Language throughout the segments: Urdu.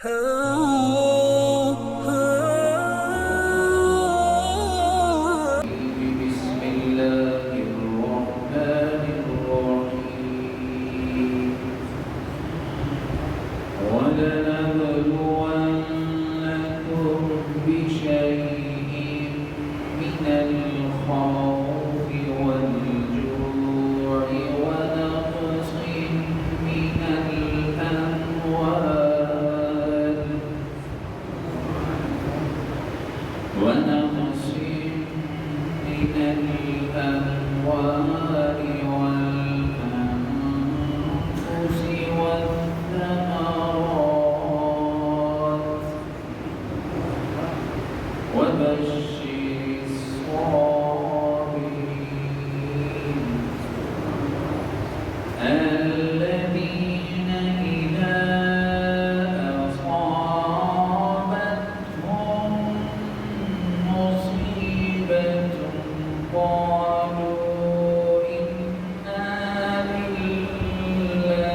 بسم الله الرحمن الرحيم ولنبلونكم بشيء من الخوف والجوع ونقص من الأموال والأنفس والثمرات وبشر الصابرين الذين إذا أصابتهم مصيبة قالوا إنا لله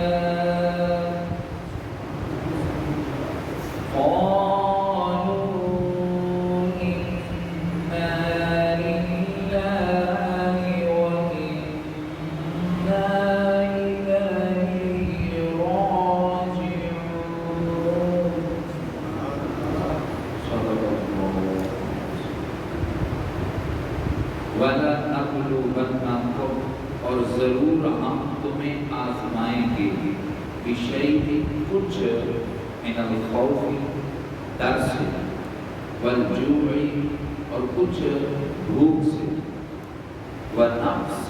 وإنا إليه راجعون. صدق الله. وَلَنَبْلُوَنَّكُمْ اور ضرور ہم تمہیں آزمائیں گے بِشَيْءٍ کچھ من الخوف ڈر سے والجوع اور کچھ بھوک سے ونقص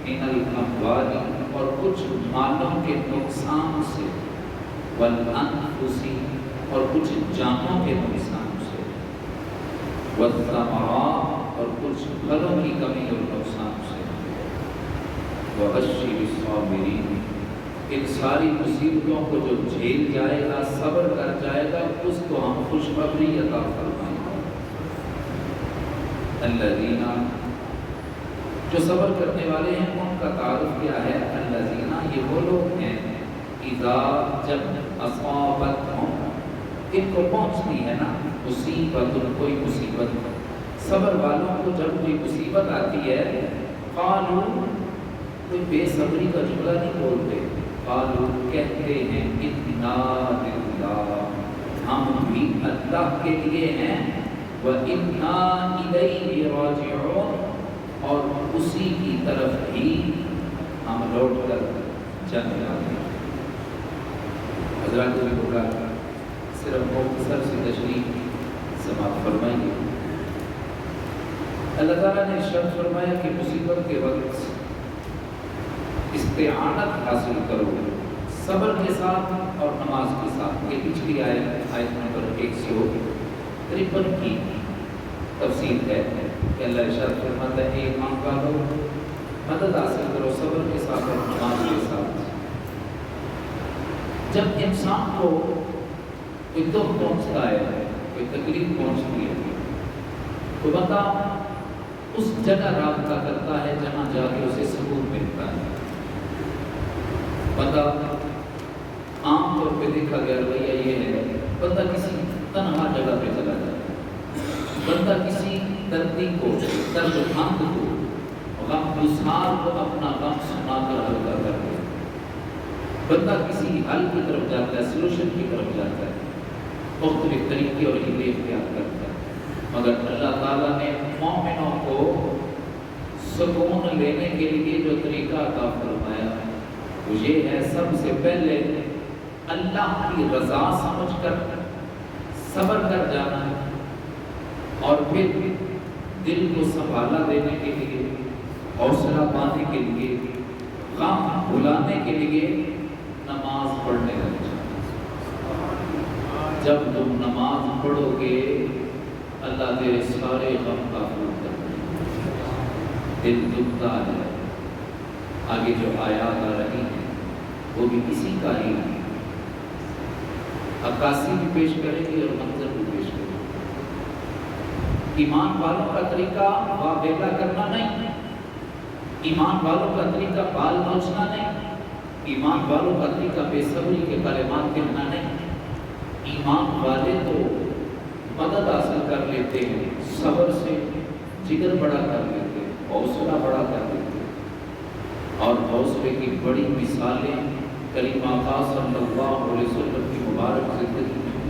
من الاموال اور کچھ مالوں کے نقصان سے والانفس اور کچھ جانوں کے نقصان سے والثمرات اور کچھ پھلوں کی کمی اور نقصان سے وبشر الصابرین ان ساری مصیبتوں کو جو جھیل جائے گا صبر کر جائے گا اس کو ہم خوشخبری عطا فرمائیں گے. الذین جو صبر کرنے والے ہیں ان کا تعارف کیا ہے؟ الذین یہ وہ لوگ ہیں اذا جب اصابتہم ان کو پہنچتی ہے نا مصیبت کوئی مصیبت صبر والوں کو جب کوئی مصیبت آتی ہے قالوا کوئی بے صبری کا جملہ نہیں بولتے قالوا کہتے ہیں انا للہ ہم بھی اللہ کے لیے ہیں وَإِنَّا إِلَيْهِ رَاجِعُونَ اور اسی کی طرف ہی ہم لوٹ کر جانے والے ہیں. حضرات کو بلا صرف مختصر سی تشریح سماعت فرمائیے. اللہ تعالیٰ نے ارشاد فرمایا کہ مصیبت کے وقت استعانت حاصل کرو صبر کے ساتھ اور نماز کے ساتھ. یہ پچھلی آیت نمبر 153 کی تفسیر ہے کہ اللہ ارشاد فرماتا ہے اے ایمان والو مدد حاصل کرو صبر کے ساتھ اور نماز کے ساتھ. جب انسان کو کوئی دکھ پہنچتا ہے کوئی تکلیف پہنچتی ہے تو بندہ اس جگہ رابطہ کرتا ہے جہاں جا کے اسے سکون ملتا ہے. بندہ عام طور پہ دیکھا گیا رویہ یہ ہے بندہ کسی تنہا جگہ پہ چلا جاتا ہے. بندہ کسی دردی کو درد مند کو غم گسار کو اپنا غم سنا کر ہلکا کر دے. بندہ کسی حل کی طرف جاتا ہے سلوشن کی طرف جاتا ہے مختلف طریقے اور ہیلے اختیار کرتا ہے. مگر اللہ تعالیٰ نے مومنوں کو سکون لینے کے لیے جو طریقہ عطا فرمایا وہ یہ ہے سب سے پہلے اللہ کی رضا سمجھ کر صبر کر جانا ہے اور پھر دل کو سنبھالا دینے کے لیے حوصلہ پانے کے لیے غم بھلانے کے لیے نماز پڑھنے لگ جانا. جب تم نماز پڑھو گے اللہ تیرے سارے غم قابو کر دے. دل دکھتا ہے. آگے جو آیات آ رہی ہیں وہ بھی اسی کا ہی عکاسی بھی پیش کریں گے اور منظر بھی پیش کریں گے. ایمان والوں کا طریقہ واویلا کرنا نہیں، ایمان والوں کا طریقہ بال نوچنا نہیں، ایمان والوں کا طریقہ بے صبری کے کلمات کہنا نہیں. ایمان والے تو مدد حاصل کر لیتے ہیں، صبر سے جگر بڑا کر لیتے ہیں، حوصلہ بڑا کر لیتے ہیں، اور حوصلے کی بڑی مثالیں کریم آقا صلی اللہ علیہ وسلم کی مبارک زندگی میں،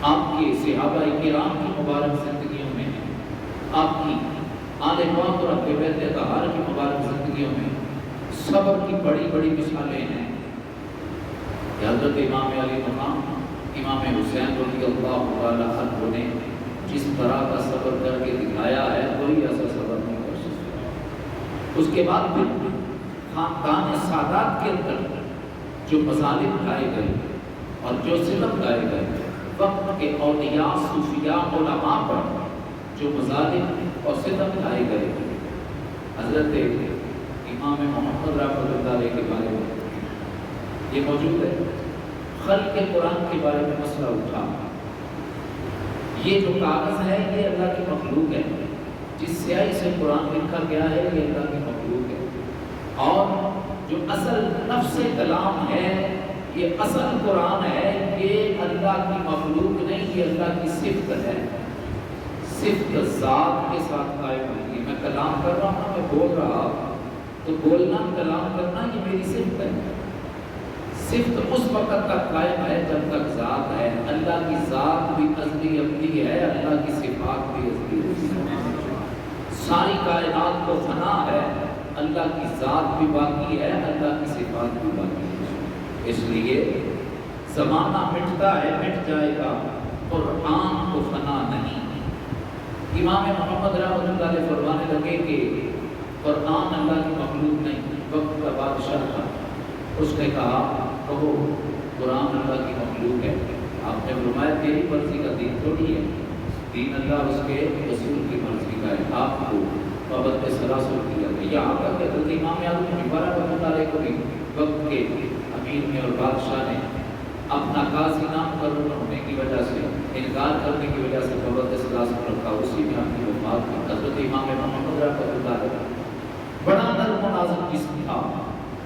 آپ کے صحابہ کرام کی مبارک زندگیوں میں، آپ کی آل پاک اور اہل بیت اطہار کی مبارک زندگیوں میں صبر کی بڑی بڑی مثالیں ہیں کہ حضرت امام علی مقام امام حسین رضی اللہ تعالیٰ عنہ نے جس طرح کا صبر کر کے دکھایا ہے کوئی ایسا صبر نہیں کر سکتا۔ اس کے بعد پھر خاندان سادات کے اندر جو مظالم ڈھائے گئے اور جو ظلم ڈھائے گئے، وقت کے اولیاء صوفیاء علماء پر جو مظالم اور ستم ڈھائے گئے، حضرت امام محمد رحمۃ اللہ علیہ کے بارے میں یہ موجود ہے۔ خلق قرآن کے بارے میں مسئلہ اٹھا، یہ جو کاغذ ہے یہ اللہ کی مخلوق ہے، جس سیاہی سے قرآن لکھا گیا ہے یہ اللہ کی مخلوق ہے، اور جو اصل نفس کلام ہے یہ اصل قرآن ہے، یہ اللہ کی مخلوق نہیں، یہ اللہ کی صفت ہے، صفت ذات کے ساتھ قائم ہوئی ہے۔ میں کلام کر رہا ہوں، میں بول رہا تو بولنا کلام کرنا یہ میری صفت ہے، صفت اس وقت تک قائم ہے جب تک ذات ہے۔ اللہ کی ذات بھی ازلی ابدی ہے، اللہ کی صفات بھی ازلی ابدی ہے، ساری کائنات کو فنا ہے، اللہ کی ذات بھی باقی ہے، اللہ کی صفات بھی باقی ہے۔ اس لیے زمانہ مٹتا ہے، مٹ جائے گا، قرآن کو فنا نہیں۔ امام محمد رحمۃ اللہ علیہ فرمانے لگے کہ قرآن اللہ کی مخلوق نہیں۔ وقت کا بادشاہ تھا، اس نے کہا کہو قرآن اللہ کی مخلوق ہے۔ آپ نے فرمایا تیری مرضی کا دین تھوڑی ہے، دین اللہ اس کے رسول کی مرضی کا ہے، آپ کو پابند سلاسل کیا گیا۔ یہ آ کر کے حضرت امام اعظم جبارہ رحمۃ اللہ علیہ کو بھی وقت کے امیر نے اور بادشاہ نے اپنا قاضی نام قرر ہونے کی وجہ سے، انکار کرنے کی وجہ سے پابند سلاسل رکھا، اسی میں آپ کی وفات کی۔ حضرت امام محمد رحمۃ اللہ علیہ بڑا نرم و نازک جسم تھا،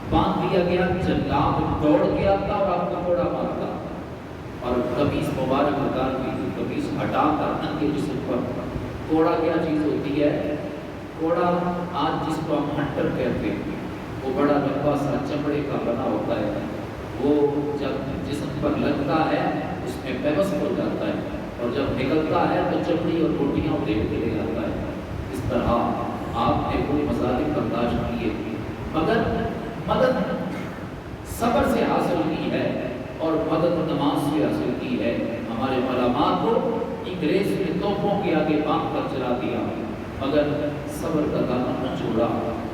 باندھ دیا گیا، جلاد دوڑ گیا تھا اور آپ کو کوڑا مارتا، اور قمیص مبارک اتار دی، قمیص ہٹا کر ننگے جسم پر کوڑا کیا چیز ہوتی ہے؟ کوڑا آج جس کو ہم ہنٹر کہتے ہیں، وہ بڑا لمبا سا چمڑے کا بنا ہوتا ہے، وہ جب جسم پر لگتا ہے اس میں پیوست ہو جاتا ہے، اور جب نکلتا ہے تو چمڑی اور روٹیاں ادھیڑ کے لے جاتا ہے۔ اس طرح آپ نے کوئی مظالم برداشت کیے، مگر مدد صبر سے حاصل کی ہے اور مدد نماز سے حاصل کی ہے۔ ہمارے علماء کو انگریز نے توپوں کے آگے باندھ کر چلا دیا، مگر صبر کا دامن نہ چھوڑا،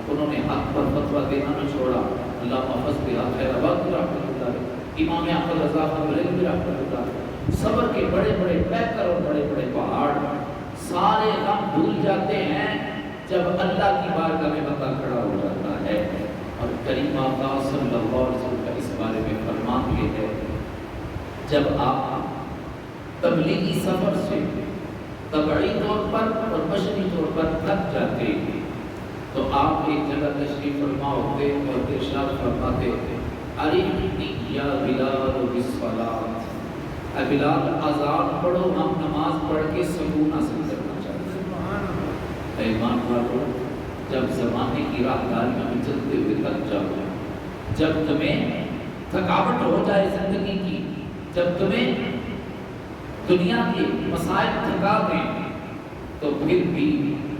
انہوں نے حق پر فتویٰ دینا نہ چھوڑا۔ اللہ محفظ بہت خیرآباد رحمۃ اللہ علیہ، امام احمد رضا بریلوی رحمۃ اللہ علیہ، صبر کے بڑے بڑے پیکر اور بڑے بڑے پہاڑ، سارے غم بھول جاتے ہیں جب اللہ کی بارگاہ میں بندہ کھڑا ہو جاتا ہے۔ اور کریم آقا صلی اللہ علیہ وسلم کا اس بارے میں فرمان یہ ہے، جب آپ تبلیغی سفر سے طبعی طور پر اور بشری طور پر تھک جاتے تو آپ ایک جگہ تشریف فرما ہوتے اور ارشاد فرماتے، ارحنی یا بلال بالصلاۃ، اے بلال اذان پڑھو، ہم نماز پڑھ کے سکون حاصل کرنا چاہتے ہیں۔ اے ایمان والو، جب زمانے کی راہداریوں میں چلتے ہوئے تھک جاؤ، جب تمہیں تھکاوٹ ہو جائے زندگی کی، جب تمہیں دنیا کے مسائل تھکا دیں، تو پھر بھی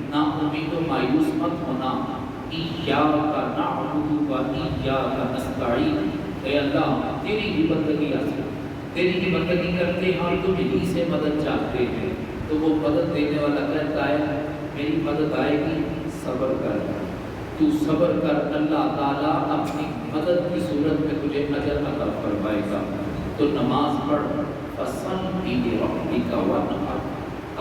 نا امید و مایوس مت ہونا۔ ایاک نعبد و ایاک نستعین، اے اللہ تیری ہی بندگی حاصل، تیری ہی بندگی کرتے ہیں اور تم ہی سے مدد چاہتے ہیں۔ تو وہ مدد دینے والا کہتا ہے میری مدد آئے گی، صبر کر، تو صبر کر، اللہ تعالیٰ اپنی مدد کی صورت میں تجھے اجر عطا فرمائے گا۔ تو نماز پڑھ، فصلی لربک وانحر،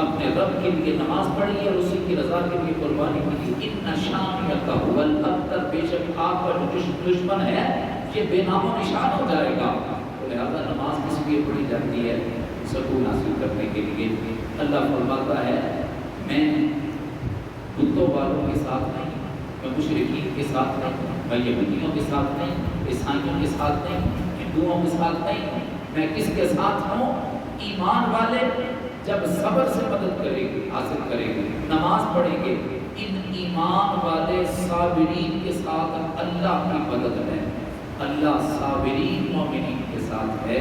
اپنے رب کے لیے نماز پڑھی اور اسی کی رضا کے لیے قربانی کی۔ ان شانئک ھو الابتر، بے شک آپ کا جو دشمن ہے یہ بے نام و نشان ہو جائے گا۔ تو لہذا نماز کس لیے پڑھی جاتی ہے؟ سکون حاصل کرنے کے لیے۔ اللہ فرماتا ہے میں بتوں والوں کے ساتھ نہیں، میں مشرکین کے ساتھ نہیں، میں یہودیوں کے ساتھ نہیں، عیسائیوں کے ساتھ نہیں، ہندوؤں کے ساتھ نہیں، میں کس کے ساتھ ہوں؟ ایمان والے جب صبر سے مدد کریں گے، حاصل کریں گے، نماز پڑھیں گے، ان ایمان والے صابرین کے ساتھ اللہ کی مدد ہے، اللہ صابرین مومنین کے ساتھ ہے۔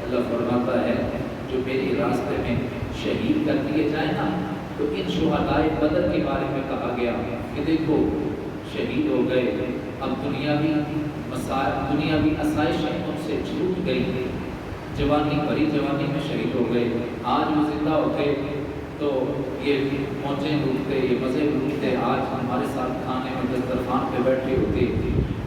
اللہ فرماتا ہے جو میرے راستے میں شہید کر دیے جائیں نا، تو ان شہدائے بدر کے بارے میں کہا گیا کہ دیکھو شہید ہو گئے، اب دنیاوی مسائل، دنیاوی آسائشیں ان سے چھوٹ گئی، جوانی بڑی جوانی میں شہید ہو گئے، آج وہ زندہ ہوتے تو یہ موجیں لوٹتے، یہ مزے لوٹتے، آج ہمارے ساتھ کھانے میں دسترخوان پہ بیٹھے ہوتے،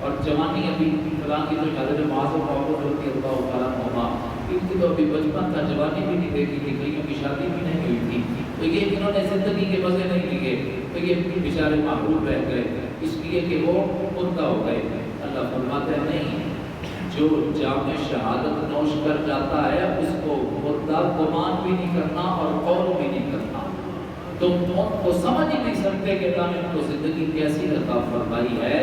اور جوانی ابھی فلاں کی جو حضرت معاذ و معاوض ہوتی اللہ تعالیٰ عنہما، ان کی تو ابھی بچپن تھا، جوانی بھی نہیں دیکھی تھی، کئیوں کی شادی بھی نہیں ہوئی تھی، تو یہ انہوں نے زندگی کے مزے نہیں لیے، تو یہ بیچارے محروم رہ گئے، اس لیے کہ وہ مردہ ہو گئے۔ اللہ فرماتا ہے نہیں، جو جام شہادت نوش کر جاتا ہے اس کو مردہ گمان بھی نہیں کرنا اور قول بھی نہیں کرنا۔ تم ان کو سمجھ ہی نہیں سکتے کہ اللہ نے ان کو زندگی کیسی عطا فرمائی ہے۔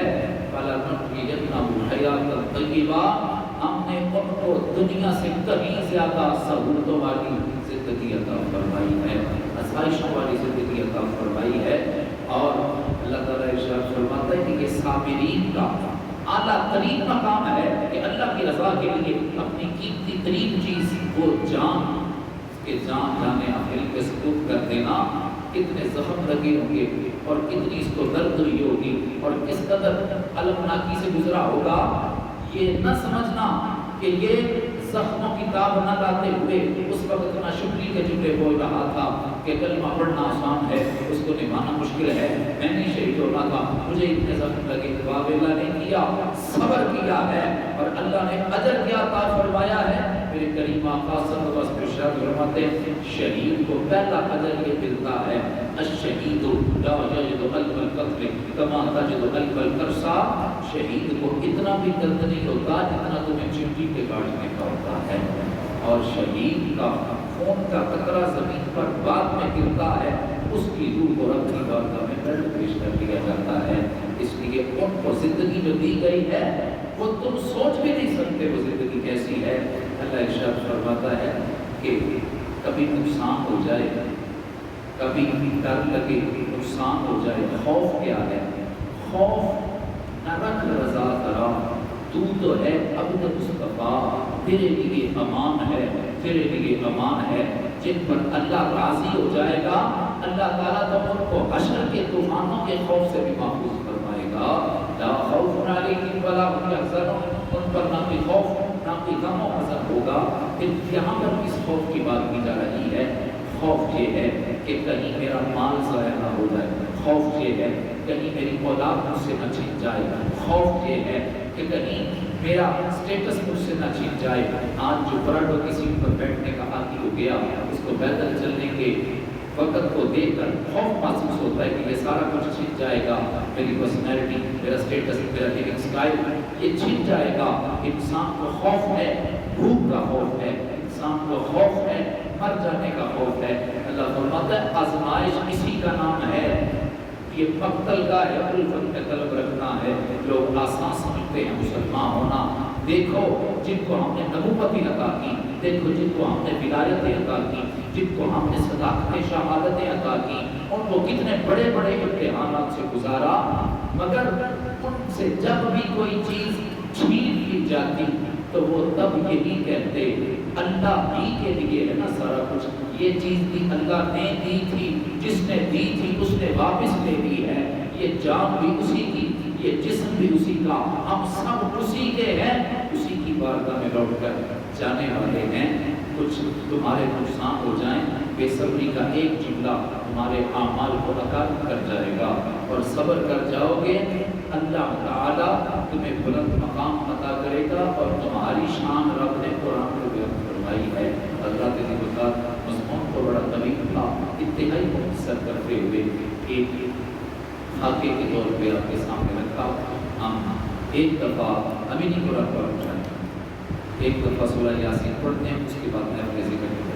فَلَنُحْيِيَنَّهُ حَيَاةً طَيِّبَةً، ہم نے ان کو دنیا سے کہیں زیادہ سہولتوں والی زندگی عطا فرمائی ہے، آسائشوں والی زندگی عطا فرمائی ہے۔ اور اللہ تعالیٰ ارشاد فرماتا ہے کہ یہ صابرین کا اعلیٰ ترین مقام ہے کہ اللہ کی رضا کے لیے اپنی قیمتی ترین چیز وہ جان کہ جان جانے آخری کے سبوت کر دینا، کتنے زخم لگے ہوں گے اور کتنی اس کو درد ہوئی ہوگی اور کس قدر المناکی سے گزرا ہوگا، یہ نہ سمجھنا کہ یہ زخموں کی تاب نہ لاتے ہوئے اس وقت نہ شکری کے جملے بول رہا تھا کہ کلمہ پڑھنا آسان ہے، اس کو نبھانا مشکل ہے، میں نہیں شہید ہونا تھا، مجھے اتنے زخم لگے، جواب اللہ نے کیا، صبر کیا ہے اور اللہ نے اجر کیا عطا فرمایا ہے۔ میرے کریم آقا صلی اللہ علیہ وسلم ارشاد فرماتے ہیں شہید کو پہلا اجر یہ ملتا ہے، الشہید لا یجد الم القتل کما تجد الم القرصا، شہید کو اتنا بھی درد نہیں ہوتا جتنا تمہیں چمٹی کے کاٹنے کا ہوتا ہے، اور شہید کا خون کا قطرہ زمین پر بعد میں گرتا ہے، اس کی روح کو رب کی بارگاہ میں بلڈ پیش کر دیا جاتا ہے۔ اس لیے ان کو زندگی جو دی گئی ہے وہ تم سوچ بھی نہیں سکتے وہ زندگی کیسی ہے۔ اللہ ارشاد فرماتا ہے کہ کبھی نقصان ہو جائے، کبھی ڈر لگے، نقصان ہو جائے، خوف کیا ہے؟ خوف نہ رکھ رضا کرا، تو ہے عبد مصطفیٰ، تیرے لیے امان ہے، تیرے لیے امان ہے، جن پر اللہ راضی ہو جائے گا اللہ تعالیٰ تو ان کو حشر کے طوفانوں کے خوف سے بھی محفوظ فرمائے گا۔ لا خوف علیہم ولا هم يحزنون، ان پر نہ کوئی خوف نہ کوئی غم و حزن ہوگا۔ پھر یہاں پر کس خوف کی بات کی جا رہی ہے؟ خوف یہ ہے کہ کہیں میرا مال ضائع نہ ہو جائے، خوف یہ ہے کہیں میری اولاد مجھ سے نہ چھن جائے، خوف یہ ہے کہ کہیں میرا سٹیٹس مجھ سے نہ چھن جائے۔ آج جو پراڈو کی سیٹ پر بیٹھنے کا عادی ہو گیا، اس کو پیدل چلنے کے وقت کو دیکھ کر خوف محسوس ہوتا ہے کہ یہ سارا کچھ چھن جائے گا، میری پرسنالٹی، میرا سٹیٹس، میرا لیونگ سٹائل یہ چھن جائے گا۔ انسان کو خوف ہے، بھوک کا خوف ہے، انسان کو خوف ہے، مر جانے کا خوف ہے۔ اللہ فرماتا ہے آزمائش اسی کا نام ہے، یہ مقتل کا ہے، الفت میں طلب رکھنا ہے۔ لوگ آسان سمجھتے ہیں مسلمان ہونا، دیکھو جن کو ہم نے نبوت عطا کی، دیکھو جن کو ہم نے ولایت عطا کی، جن کو ہم نے صداقت شہادتیں عطا کی، ان کو کتنے بڑے بڑے امتحانات سے گزارا، مگر ان سے جب بھی کوئی چیز چھین لی جاتی تو وہ تب یہی کہتے اللہ ہی کے لیے ہے نا سارا کچھ، یہ چیز بھی اللہ نے دی تھی، جس نے دی تھی اس نے واپس لے لی ہے، یہ جان بھی اسی کی، یہ جسم بھی اسی کا، ہم سب اسی کے ہیں، اسی کی بارگاہ میں لوٹ کر جانے والے ہیں۔ کچھ تمہارے نقصان ہو جائیں، بے صبری کا ایک جملہ تمہارے اعمال کو اکاٹ کر جائے گا، اور صبر کر جاؤ گے اللہ تعالیٰ تمہیں بلند مقام عطا کرے گا، اور تمہاری شان رب نے قرآن میں بیان فرمائی ہے۔ اللہ کے ذکر مضمون کو بڑا طویل تھا، انتہائی مختصر کرتے ہوئے ایک خاکے کے طور پہ آپ کے سامنے رکھا۔ ہم ایک دفعہ ابھی نہیں قرآن پڑھ رہے ہیں، ایک دفعہ سورہ یاسین پڑھتے ہیں، اس کے بعد میں اپنے ذکر